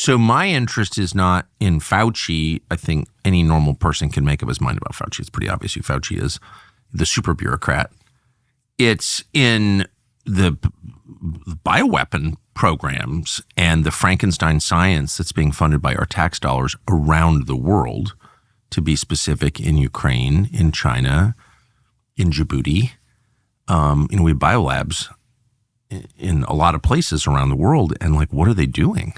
So my interest is not in Fauci. I think any normal person can make up his mind about Fauci. It's pretty obvious who Fauci is, the super bureaucrat. It's in the bioweapon programs and the Frankenstein science that's being funded by our tax dollars around the world, to be specific, in Ukraine, in China, in Djibouti. We have biolabs in a lot of places around the world. And like, what are they doing?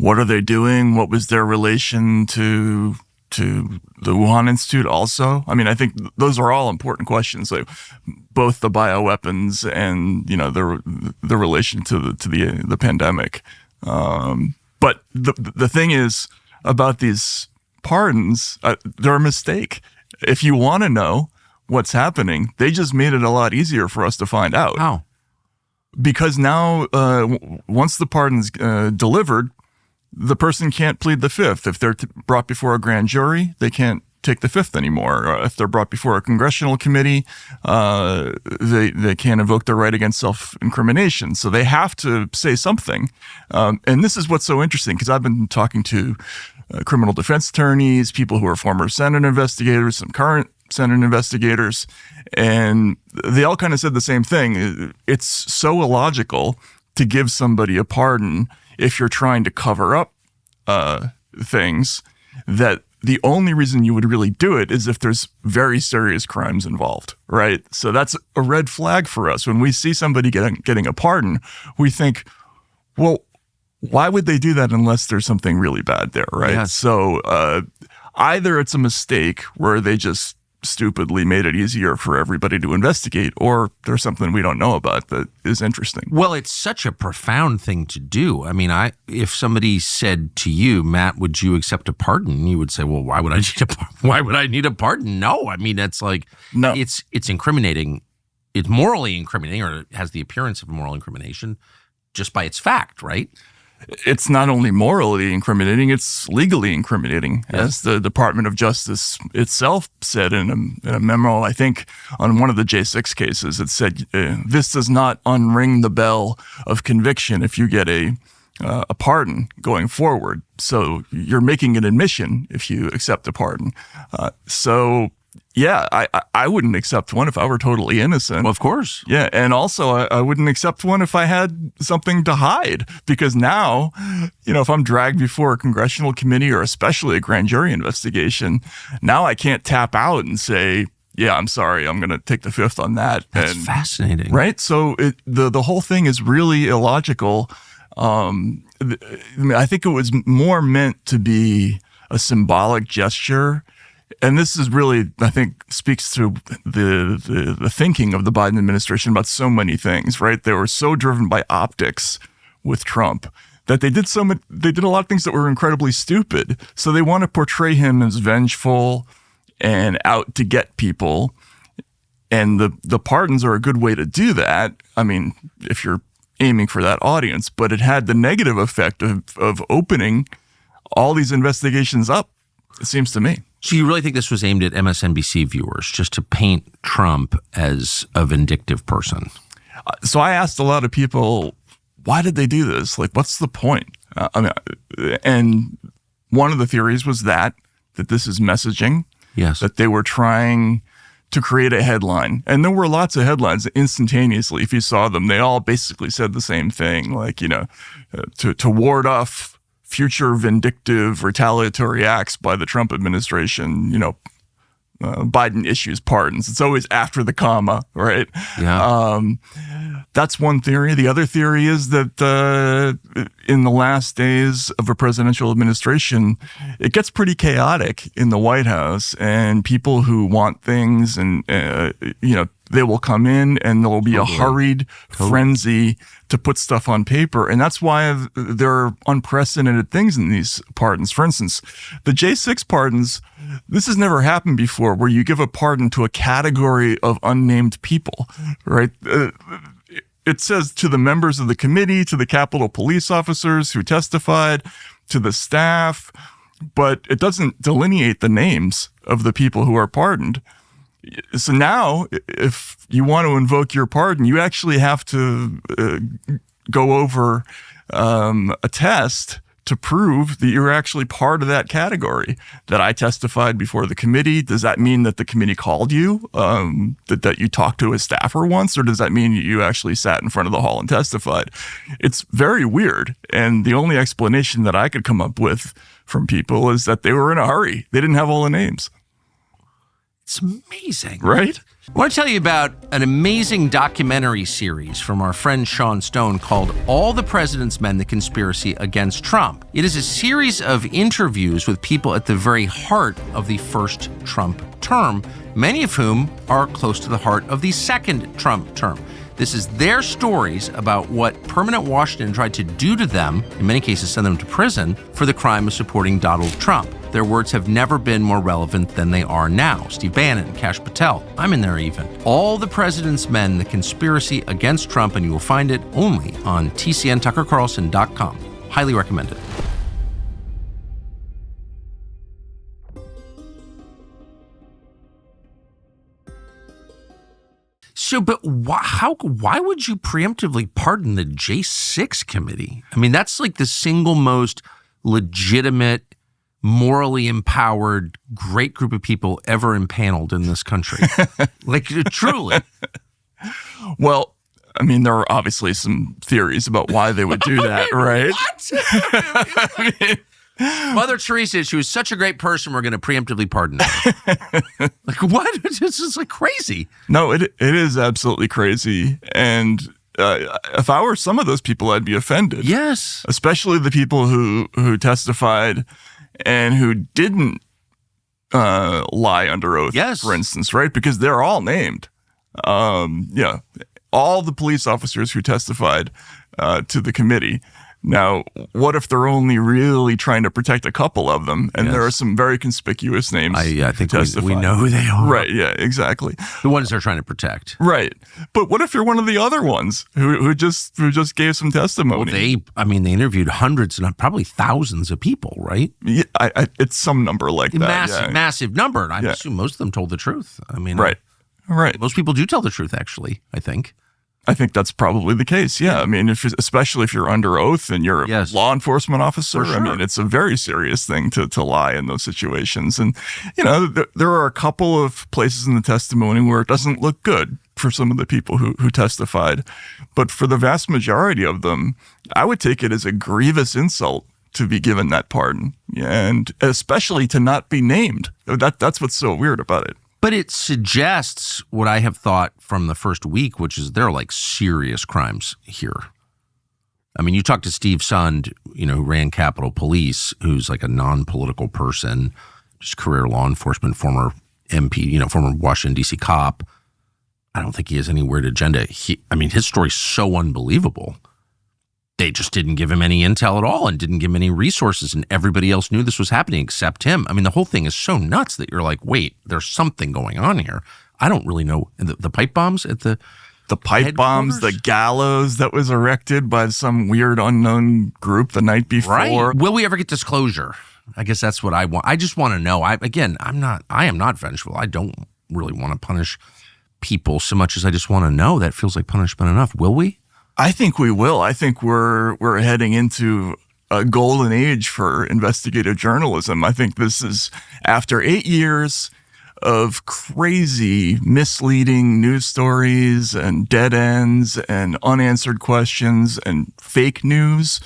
What are they doing? What was their relation to the Wuhan Institute also? I mean, I think those are all important questions, like both the bioweapons and, the relation to the pandemic. But the thing is about these pardons, they're a mistake. If you want to know what's happening, they just made it a lot easier for us to find out. How? Because now, once the pardon's delivered, the person can't plead the fifth. If they're brought before a grand jury, they can't take the fifth anymore. If they're brought before a congressional committee, they can't invoke their right against self-incrimination. So they have to say something. And this is what's so interesting, because I've been talking to criminal defense attorneys, people who are former Senate investigators, some current Senate investigators, and they all kind of said the same thing. It's so illogical to give somebody a pardon if you're trying to cover up things, that the only reason you would really do it is if there's very serious crimes involved, right? So that's a red flag for us. When we see somebody getting a pardon, we think, well, why would they do that unless there's something really bad there, right? Yes. So either it's a mistake where they just stupidly made it easier for everybody to investigate, or there's something we don't know about that is interesting. Well, it's such a profound thing to do. I mean, if somebody said to you, Matt, would you accept a pardon? You would say, well, why would I need a pardon? No. I mean, it's like, no. It's incriminating. It's morally incriminating, or it has the appearance of moral incrimination just by its fact, right? It's not only morally incriminating, it's legally incriminating, as the Department of Justice itself said in a memo, I think, on one of the J6 cases. It said, this does not unring the bell of conviction if you get a pardon going forward. So you're making an admission if you accept a pardon. Yeah, I wouldn't accept one if I were totally innocent. Well, of course. Yeah, and also I wouldn't accept one if I had something to hide, because now, if I'm dragged before a congressional committee or especially a grand jury investigation, now I can't tap out and say, yeah, I'm sorry, I'm going to take the fifth on that. That's fascinating. Right? So the whole thing is really illogical. I think it was more meant to be a symbolic gesture. And this is really, I think, speaks to the thinking of the Biden administration about so many things, right? They were so driven by optics with Trump that they did a lot of things that were incredibly stupid. So they want to portray him as vengeful and out to get people. And the pardons are a good way to do that. I mean, if you're aiming for that audience, but it had the negative effect of opening all these investigations up, it seems to me. So you really think this was aimed at MSNBC viewers, just to paint Trump as a vindictive person? So I asked a lot of people, why did they do this? Like, what's the point? And one of the theories was that this is messaging. Yes. That they were trying to create a headline. And there were lots of headlines instantaneously. If you saw them, they all basically said the same thing, like, to ward off future vindictive retaliatory acts by the Trump administration, Biden issues pardons. It's always after the comma, right? Yeah. That's one theory. The other theory is that in the last days of a presidential administration, it gets pretty chaotic in the White House, and people who want things and, they will come in and there will be a hurried frenzy to put stuff on paper. And that's why there are unprecedented things in these pardons. For instance, the J6 pardons, this has never happened before, where you give a pardon to a category of unnamed people, right? It says to the members of the committee, to the Capitol police officers who testified, to the staff, but it doesn't delineate the names of the people who are pardoned. So now, if you want to invoke your pardon, you actually have to go over a test to prove that you're actually part of that category? That I testified before the committee? Does that mean that the committee called you? That you talked to a staffer once? Or does that mean you actually sat in front of the hall and testified? It's very weird. And the only explanation that I could come up with from people is that they were in a hurry. They didn't have all the names. It's amazing. Right? I want to tell you about an amazing documentary series from our friend Sean Stone called All the President's Men, The Conspiracy Against Trump. It is a series of interviews with people at the very heart of the first Trump term, many of whom are close to the heart of the second Trump term. This is their stories about what permanent Washington tried to do to them, in many cases send them to prison, for the crime of supporting Donald Trump. Their words have never been more relevant than they are now. Steve Bannon, Kash Patel, I'm in there even. All the President's Men, The Conspiracy Against Trump, and you will find it only on tcntuckercarlson.com. Highly recommended. So, but why would you preemptively pardon the J6 committee? I mean, that's like the single most legitimate, morally empowered, great group of people ever impaneled in this country. Like, truly. Well, I mean, there are obviously some theories about why they would do that, right? What? Mother Teresa, she was such a great person, we're going to preemptively pardon her. Like, what? This is like crazy. No, it is absolutely crazy. And if I were some of those people, I'd be offended. Yes. Especially the people who testified and who didn't lie under oath, yes, for instance, right? Because they're all named. Yeah, all the police officers who testified to the committee. Now, what if they're only really trying to protect a couple of them? And there are some very conspicuous names. I think we know who they are. Right, yeah, exactly. The ones they're trying to protect. Right. But what if you're one of the other ones who just gave some testimony? Well, they interviewed hundreds and probably thousands of people, right? Yeah, it's some number like that. Massive number. And I assume most of them told the truth. I mean, right. Most people do tell the truth, actually, I think. I think that's probably the case. Yeah. I mean, especially if you're under oath and you're a law enforcement officer, sure. I mean, it's a very serious thing to lie in those situations. And, you know, there are a couple of places in the testimony where it doesn't look good for some of the people who testified. But for the vast majority of them, I would take it as a grievous insult to be given that pardon, and especially to not be named. That's what's so weird about it. But it suggests what I have thought from the first week, which is there are like serious crimes here. I mean, you talk to Steve Sund, who ran Capitol Police, who's like a non-political person, just career law enforcement, former MP, former Washington, D.C. cop. I don't think he has any weird agenda. His story's so unbelievable. They just didn't give him any intel at all and didn't give him any resources, and everybody else knew this was happening except him. I mean, the whole thing is so nuts that you're like, wait, there's something going on here. I don't really know. The pipe bombs at the pipe bombs, the gallows that was erected by some weird unknown group the night before. Right. Will we ever get disclosure? I guess that's what I want. I just want to know. I am not vengeful. I don't really want to punish people so much as I just want to know. That feels like punishment enough. Will we? I think we will. I think we're heading into a golden age for investigative journalism. I think this is after 8 years of crazy, misleading news stories and dead ends and unanswered questions and fake news,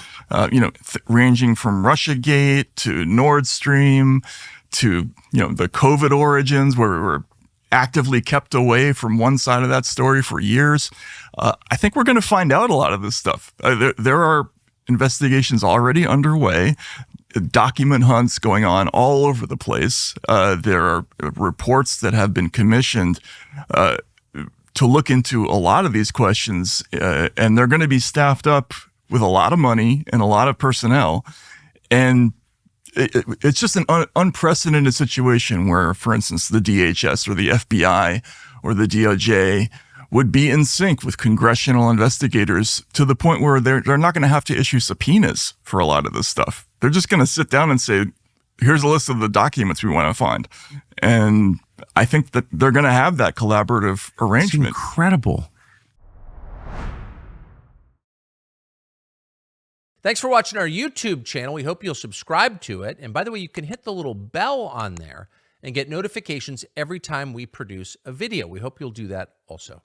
ranging from Russiagate to Nord Stream to, the COVID origins where we were actively kept away from one side of that story for years. I think we're going to find out a lot of this stuff. There are investigations already underway, document hunts going on all over the place. There are reports that have been commissioned to look into a lot of these questions, and they're going to be staffed up with a lot of money and a lot of personnel. And it's just an unprecedented situation where, for instance, the DHS or the FBI or the DOJ would be in sync with congressional investigators to the point where they're not going to have to issue subpoenas for a lot of this stuff. They're just going to sit down and say, here's a list of the documents we want to find. And I think that they're going to have that collaborative arrangement. It's incredible. Thanks for watching our YouTube channel. We hope you'll subscribe to it. And by the way, you can hit the little bell on there and get notifications every time we produce a video. We hope you'll do that also.